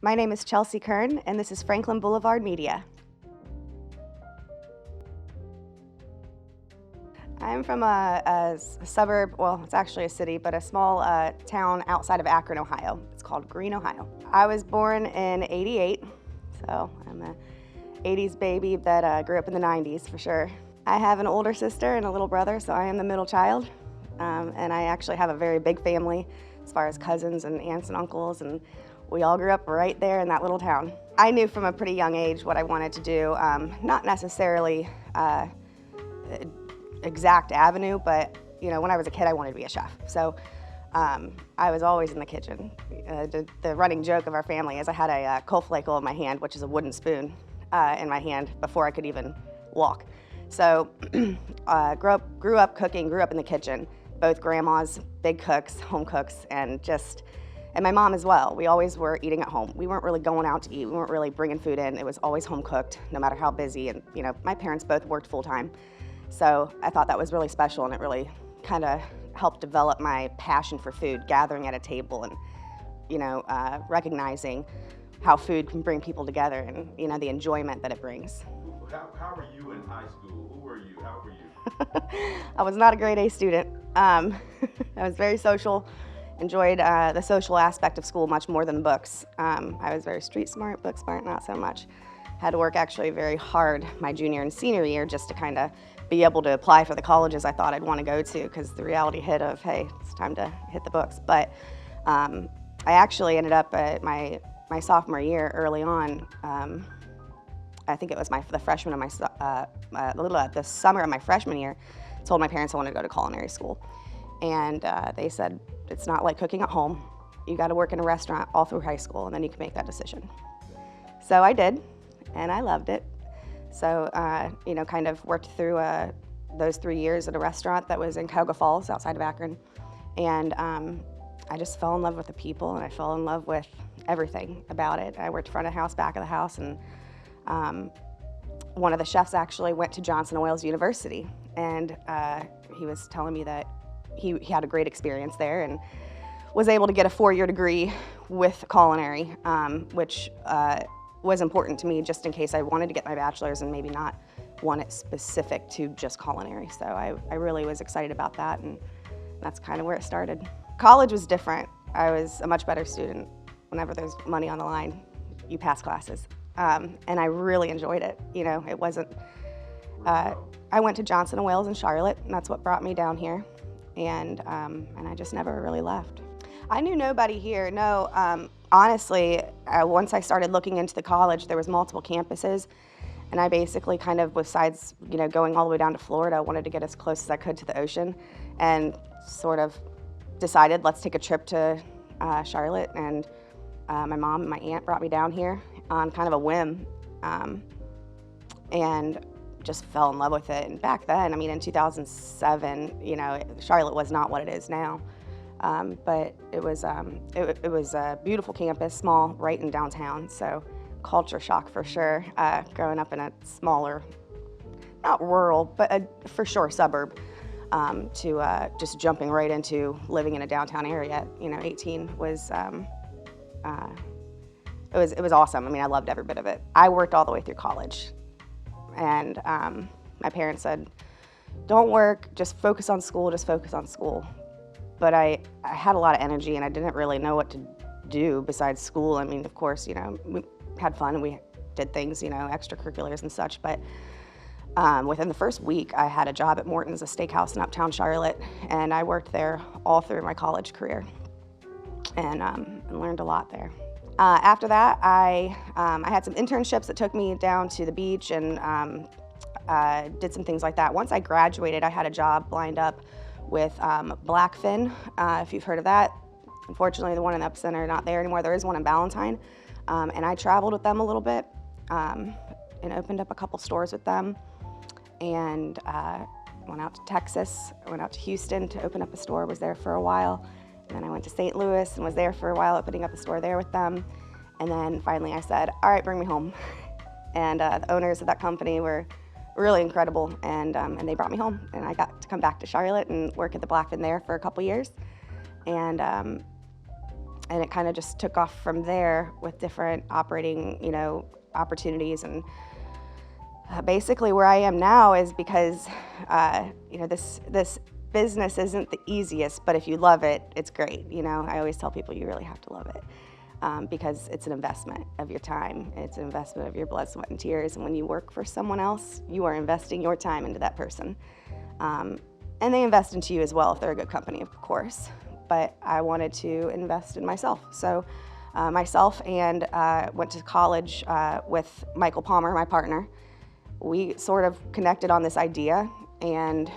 My name is Chelsea Kern, and this is Franklin Boulevard Media. I'm from a suburb, well, it's actually a city, but a small town outside of Akron, Ohio. It's called Greene, Ohio. I was born in '88, so I'm a '80s baby that grew up in the '90s for sure. I have an older sister and a little brother, so I am the middle child. And I actually have a very big family as far as cousins and aunts and uncles, and we all grew up right there in that little town. I knew from a pretty young age what I wanted to do, not necessarily exact avenue, but when I was a kid I wanted to be a chef. So I was always in the kitchen. The running joke of our family is I had a koflakel in my hand, which is a wooden spoon, in my hand before I could even walk. So grew up cooking, grew up in the kitchen. Both grandmas, big cooks, home cooks, and my mom as well. We always were eating at home. We weren't really going out to eat. We weren't really bringing food in. It was always home cooked, no matter how busy. And my parents both worked full time. So I thought that was really special, and it really kind of helped develop my passion for food, gathering at a table and, recognizing how food can bring people together and, the enjoyment that it brings. How were you in high school? Who were you? How were you? I was not a grade A student. I was very social, enjoyed the social aspect of school much more than books. I was very street smart, book smart, not so much. Had to work actually very hard my junior and senior year just to kind of be able to apply for the colleges I thought I'd want to go to, because the reality hit of, hey, it's time to hit the books. But I actually ended up at my sophomore year early on. I think it was the summer of my freshman year, told my parents I wanted to go to culinary school. And they said, it's not like cooking at home. You got to work in a restaurant all through high school, and then you can make that decision. So I did, and I loved it. So, kind of worked through those 3 years at a restaurant that was in Cuyahoga Falls, outside of Akron. And I just fell in love with the people, and I fell in love with everything about it. I worked front of house, back of the house, and one of the chefs actually went to Johnson & Wales University, and he was telling me that he had a great experience there and was able to get a 4-year degree with culinary, which was important to me just in case I wanted to get my bachelor's and maybe not want it specific to just culinary. So I really was excited about that, and that's kind of where it started. College was different. I was a much better student. Whenever there's money on the line, you pass classes. And I really enjoyed it. It wasn't, I went to Johnson & Wales in Charlotte, and that's what brought me down here. And I just never really left. I knew nobody here, no. Honestly, once I started looking into the college, there was multiple campuses, and I basically kind of, besides going all the way down to Florida, I wanted to get as close as I could to the ocean, and sort of decided, let's take a trip to Charlotte. And my mom and my aunt brought me down here on kind of a whim, and just fell in love with it. And back then, in 2007, Charlotte was not what it is now. But it was a beautiful campus, small, right in downtown. So culture shock for sure, growing up in a smaller, not rural, but for sure suburb, to just jumping right into living in a downtown area. 18 was, it was awesome. I loved every bit of it. I worked all the way through college, and my parents said, don't work, just focus on school, just focus on school. But I had a lot of energy, and I didn't really know what to do besides school. Of course, we had fun and we did things, extracurriculars and such. But within the first week, I had a job at Morton's, a steakhouse in Uptown Charlotte, and I worked there all through my college career, and learned a lot there. After that, I had some internships that took me down to the beach, and did some things like that. Once I graduated, I had a job lined up with Blackfin, if you've heard of that. Unfortunately, the one in the Epicenter, not there anymore. There is one in Ballantyne. And I traveled with them a little bit, and opened up a couple stores with them, and went out to Texas, went out to Houston to open up a store, was there for a while. And then I went to St. Louis and was there for a while, opening up a store there with them. And then finally I said, all right, bring me home. And the owners of that company were really incredible, and they brought me home, and I got to come back to Charlotte and work at the Blackfin there for a couple years, and and it kind of just took off from there with different operating, opportunities. And basically where I am now is because, this business isn't the easiest, but if you love it, it's great. I always tell people you really have to love it. Because it's an investment of your time. It's an investment of your blood, sweat, and tears. And when you work for someone else, you are investing your time into that person. And they invest into you as well if they're a good company, of course. But I wanted to invest in myself. So myself and went to college with Michael Palmer, my partner. We sort of connected on this idea and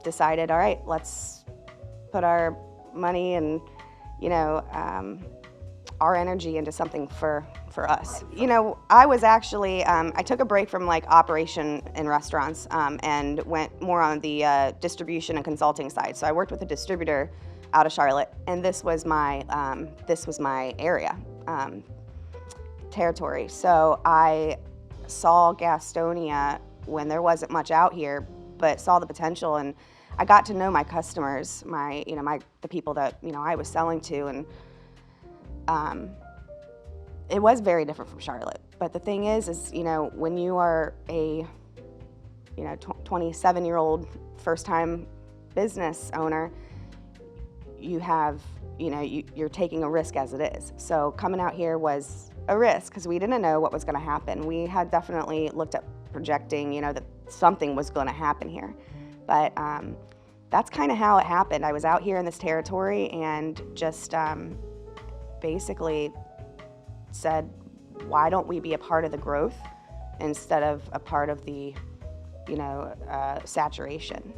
decided, all right, let's put our money and, our energy into something for us. I was actually, I took a break from operation in restaurants and went more on the distribution and consulting side. So I worked with a distributor out of Charlotte, and this was my area, territory. So I saw Gastonia when there wasn't much out here, but saw the potential, and I got to know my customers, the people that I was selling to, and it was very different from Charlotte. But the thing is when you are a 27-year-old first-time business owner, you have you're taking a risk as it is. So coming out here was a risk because we didn't know what was going to happen. We had definitely looked at projecting that something was going to happen here, but that's kind of how it happened. I was out here in this territory and just basically said, why don't we be a part of the growth instead of a part of the, saturation.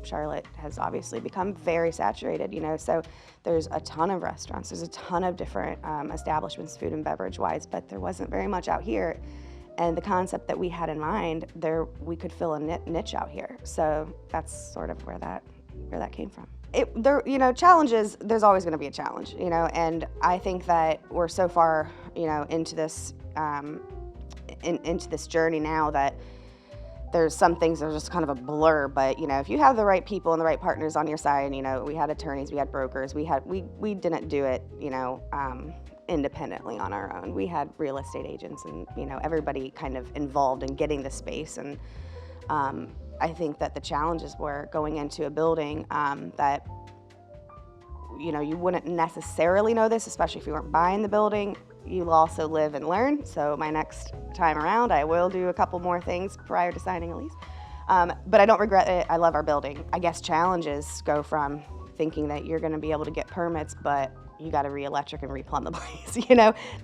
Charlotte has obviously become very saturated, so there's a ton of restaurants, there's a ton of different establishments, food and beverage wise, but there wasn't very much out here. And the concept that we had in mind, we could fill a niche out here. So that's sort of where that came from. Challenges, there's always going to be a challenge, and I think that we're so far, into this, into this journey now that there's some things that are just kind of a blur, but, if you have the right people and the right partners on your side, we had attorneys, we had brokers, we didn't do it, independently on our own. We had real estate agents and, everybody kind of involved in getting the space. And, I think that the challenges were going into a building that, you wouldn't necessarily know this, especially if you weren't buying the building. You'll also live and learn. So my next time around, I will do a couple more things prior to signing a lease. But I don't regret it. I love our building. I guess challenges go from thinking that you're going to be able to get permits, but you got to re-electric and re-plumb the place,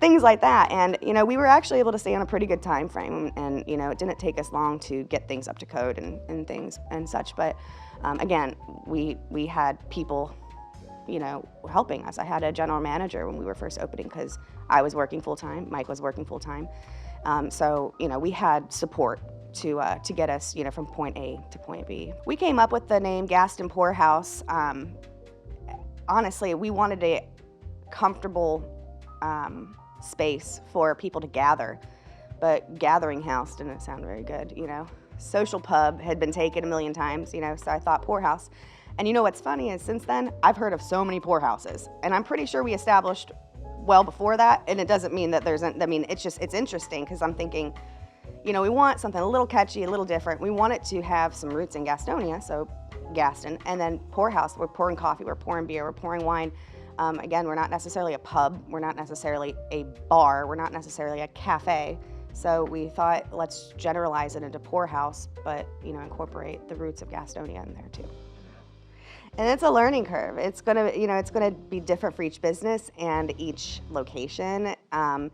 things like that. And, we were actually able to stay on a pretty good time frame, and, it didn't take us long to get things up to code and things and such. But again, we had people, helping us. I had a general manager when we were first opening because I was working full-time, Mike was working full-time. So, we had support to get us, from point A to point B. We came up with the name Gaston Poorhouse. Honestly, we wanted a comfortable space for people to gather, but gathering house didn't sound very good, Social pub had been taken a million times, so I thought poorhouse. And what's funny is since then, I've heard of so many poorhouses, and I'm pretty sure we established well before that, and it doesn't mean that it's interesting because I'm thinking, we want something a little catchy, a little different. We want it to have some roots in Gastonia, so Gaston, and then poorhouse, we're pouring coffee, we're pouring beer, we're pouring wine. Again, we're not necessarily a pub, we're not necessarily a bar, we're not necessarily a cafe. So we thought, let's generalize it into poorhouse, but incorporate the roots of Gastonia in there too. And it's a learning curve. It's gonna be different for each business and each location. And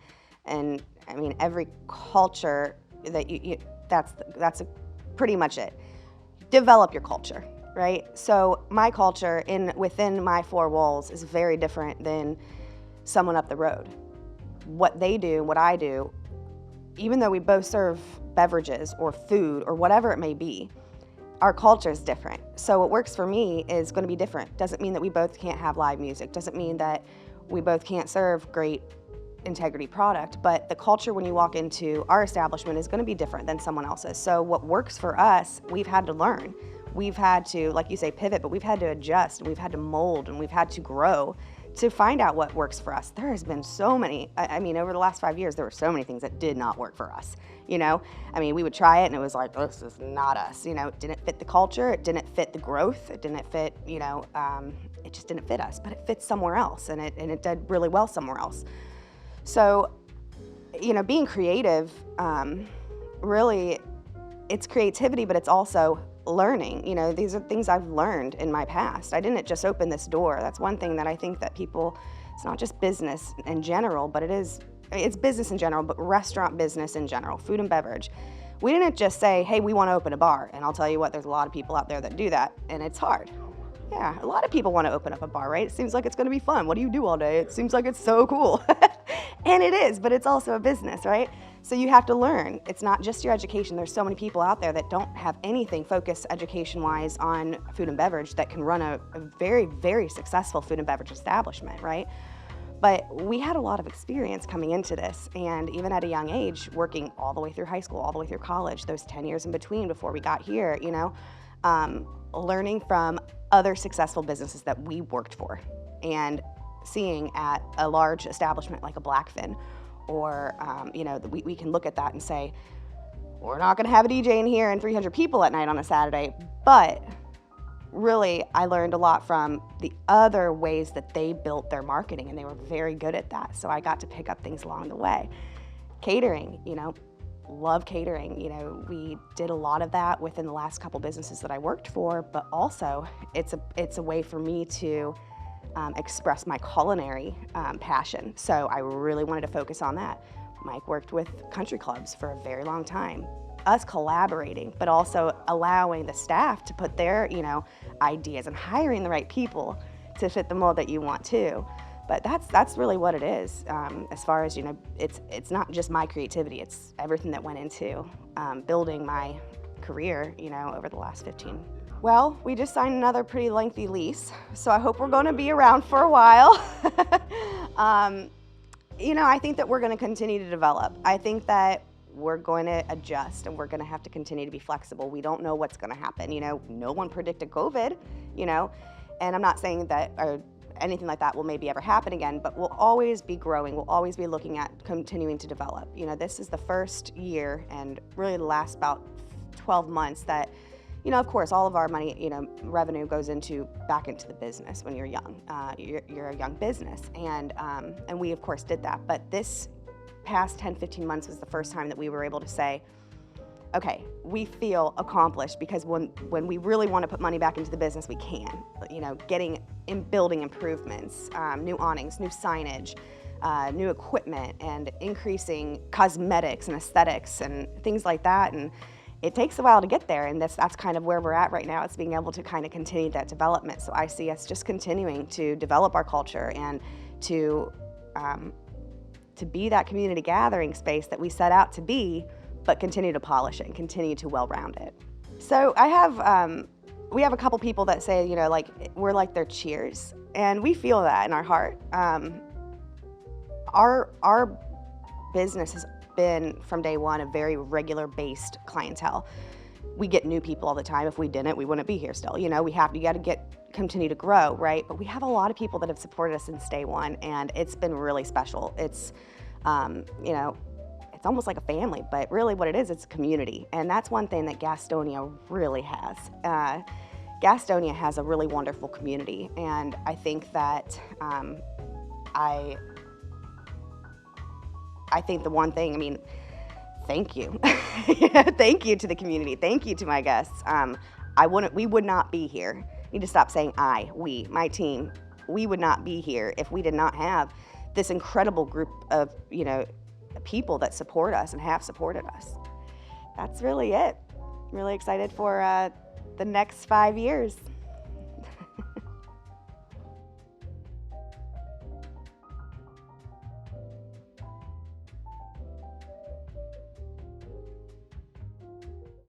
I mean, every culture that that's pretty much it. Develop your culture. Right? So my culture within my four walls is very different than someone up the road. What they do, what I do, even though we both serve beverages or food or whatever it may be, our culture is different. So what works for me is going to be different. Doesn't mean that we both can't have live music. Doesn't mean that we both can't serve great integrity product, but the culture when you walk into our establishment is going to be different than someone else's. So what works for us, we've had to learn. We've had to, like you say, pivot, but we've had to adjust, and we've had to mold, and we've had to grow to find out what works for us. There has been so many, I mean, over the last 5 years, there were so many things that did not work for us, you know? I mean, we would try it and it was like, this is not us, you know? It didn't fit the culture, it didn't fit the growth, it didn't fit, you know, it just didn't fit us, but it fits somewhere else, and it did really well somewhere else. So, you know, being creative, really, it's creativity, but it's also learning. You know, these are things I've learned in my past. I didn't just open this door. That's one thing that I think that people, it's not just business in general, but it's business in general, but restaurant business in general, food and beverage. We didn't just say, hey, we want to open a bar. And I'll tell you what, there's a lot of people out there that do that, and it's hard. Yeah, a lot of people want to open up a bar, right? It seems like it's going to be fun. What do you do all day? It seems like it's so cool. And it is, but it's also a business, right? So you have to learn. It's not just your education. There's so many people out there that don't have anything focused education-wise on food and beverage that can run a very, very successful food and beverage establishment, right? But we had a lot of experience coming into this, and even at a young age, working all the way through high school, all the way through college, those 10 years in between before we got here, you know, learning from other successful businesses that we worked for, and seeing at a large establishment like a Blackfin, or you know, we can look at that and say, we're not going to have a DJ in here and 300 people at night on a Saturday, but really I learned a lot from the other ways that they built their marketing, and they were very good at that. So I got to pick up things along the way. Catering, you know, love catering. You know, we did a lot of that within the last couple businesses that I worked for, but also it's a way for me to express my culinary passion. So I really wanted to focus on that. Mike worked with country clubs for a very long time. Us collaborating, but also allowing the staff to put their, you know, ideas, and hiring the right people to fit the mold that you want to. But that's really what it is. As far as, you know, it's not just my creativity, it's everything that went into building my career, you know, over the last 15. Well, we just signed another pretty lengthy lease, so I hope we're going to be around for a while. You know, I think that we're going to continue to develop. I think that we're going to adjust, and we're going to have to continue to be flexible. We don't know what's going to happen. You know, no one predicted COVID, you know, and I'm not saying that anything like that will maybe ever happen again, but we'll always be growing. We'll always be looking at continuing to develop. You know, this is the first year, and really the last about 12 months that, you know, of course, all of our money, you know, revenue goes back into the business when you're young. You're a young business, and we of course did that. But this past 10, 15 months was the first time that we were able to say, okay, we feel accomplished, because when we really want to put money back into the business, we can. You know, building improvements, new awnings, new signage, new equipment, and increasing cosmetics and aesthetics and things like that. And it takes a while to get there, and that's kind of where we're at right now. It's being able to kind of continue that development. So I see us just continuing to develop our culture and to be that community gathering space that we set out to be, but continue to polish it and continue to well-round it. So we have a couple people that say, you know, like, we're like their cheers, and we feel that in our heart. Our business has been from day one a very regular-based clientele. We get new people all the time. If we didn't, we wouldn't be here still. You know, you got to continue to grow, right? But we have a lot of people that have supported us since day one, and it's been really special. It's, you know, it's almost like a family, but really what it is, it's a community. And that's one thing that Gastonia really has. Gastonia has a really wonderful community, and I think that I think the one thing, I mean, thank you. Thank you to the community. Thank you to my guests. We would not be here. I need to stop saying we, my team. We would not be here if we did not have this incredible group of, you know, people that support us and have supported us. That's really it. I'm really excited for the next 5 years.